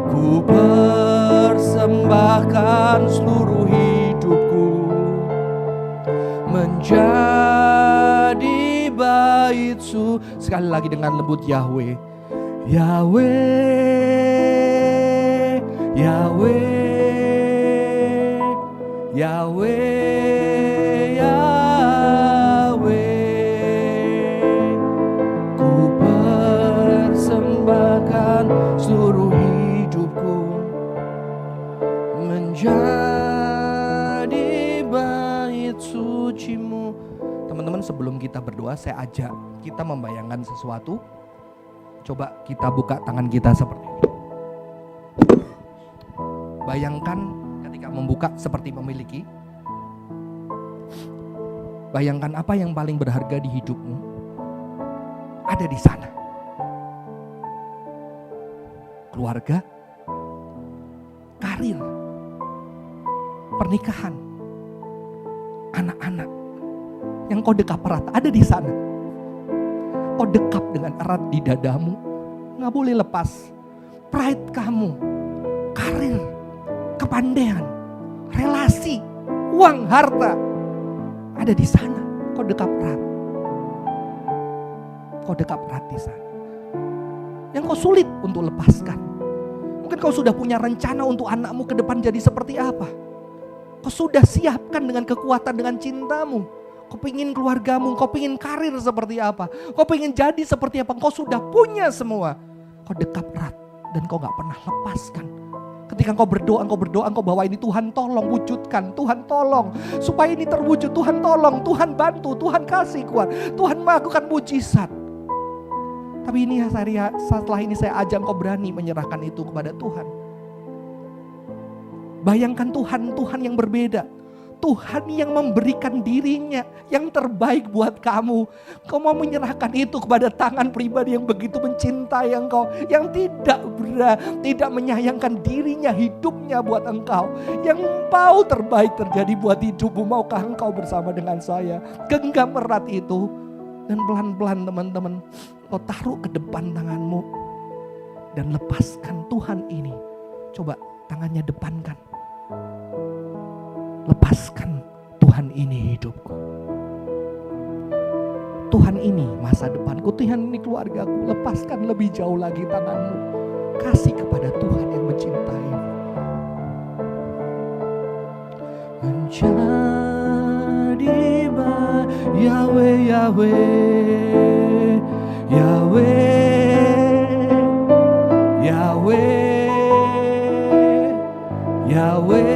Ku persembahkan seluruh hidupku menjadi bait suci. Sekali lagi dengan lembut, Yahweh, Yahweh, Yahweh, Yahweh, Yahweh. Ku persembahkan seluruh hidupku menjadi bait suci-Mu. Teman-teman, sebelum kita berdoa, saya ajak kita membayangkan sesuatu. Coba kita buka tangan kita seperti ini. Bayangkan ketika membuka seperti memiliki. Bayangkan apa yang paling berharga di hidupmu ada di sana. Keluarga, karir, pernikahan, anak-anak yang kau dekap erat ada di sana. Kau dekap dengan erat di dadamu, gak boleh lepas. Pride kamu, karir, kepandaian, relasi, uang, harta ada di sana. Kau dekap erat. Kau dekap erat di sana. Yang kau sulit untuk lepaskan. Mungkin kau sudah punya rencana untuk anakmu ke depan jadi seperti apa. Kau sudah siapkan dengan kekuatan, dengan cintamu. Kau pengen keluargamu, kau pengen karir seperti apa. Kau pengen jadi seperti apa, kau sudah punya semua. Kau dekap erat dan kau gak pernah lepaskan. Ketika kau berdoa, kau bawa ini, Tuhan tolong wujudkan, Tuhan tolong. Supaya ini terwujud, Tuhan tolong, Tuhan bantu, Tuhan kasih kuat. Tuhan melakukan mujizat. Tapi ini setelah ini saya ajak kau berani menyerahkan itu kepada Tuhan. Bayangkan Tuhan yang berbeda. Tuhan yang memberikan dirinya yang terbaik buat kamu. Kau mau menyerahkan itu kepada tangan pribadi yang begitu mencintai engkau, yang tidak menyayangkan dirinya, hidupnya buat engkau. Yang mau terbaik terjadi buat hidupmu. Maukah engkau bersama dengan saya genggam erat itu, dan pelan-pelan teman-teman kau taruh ke depan tanganmu dan lepaskan Tuhan ini. Coba tangannya depankan. Lepaskan Tuhan ini hidupku. Tuhan ini masa depanku. Tuhan ini keluargaku. Lepaskan lebih jauh lagi tanganmu. Kasih kepada Tuhan yang mencintaimu. Menjadi Yahweh, Yahweh, Yahweh, Yahweh, Yahweh.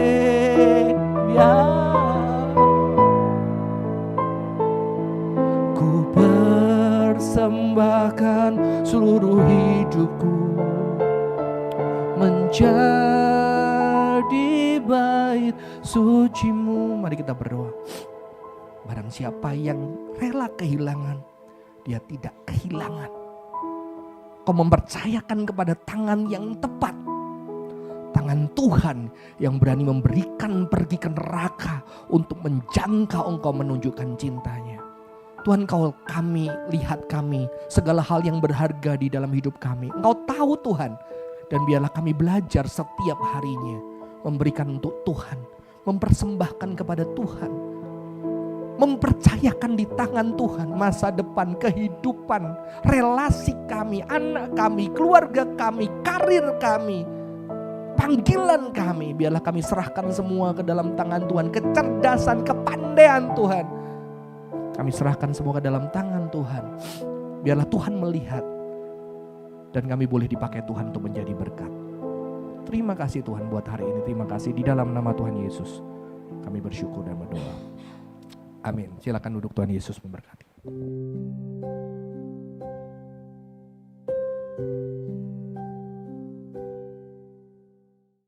Ku persembahkan seluruh hidupku menjadi bait suci-Mu. Mari kita berdoa. Barang siapa yang rela kehilangan, dia tidak kehilangan. Kau mempercayakan kepada tangan yang tepat, tangan Tuhan yang berani memberikan pergi ke neraka untuk menjangkau Engkau, menunjukkan cintanya. Tuhan, Engkau lihat kami, segala hal yang berharga di dalam hidup kami. Engkau tahu Tuhan, dan biarlah kami belajar setiap harinya memberikan untuk Tuhan, mempersembahkan kepada Tuhan, mempercayakan di tangan Tuhan masa depan, kehidupan, relasi kami, anak kami, keluarga kami, karir kami, panggilan kami. Biarlah kami serahkan semua ke dalam tangan Tuhan. Kecerdasan, kepandaian Tuhan, kami serahkan semua ke dalam tangan Tuhan. Biarlah Tuhan melihat dan kami boleh dipakai Tuhan untuk menjadi berkat. Terima kasih Tuhan buat hari ini. Terima kasih di dalam nama Tuhan Yesus. Kami bersyukur dan berdoa. Amin. Silakan duduk, Tuhan Yesus memberkati.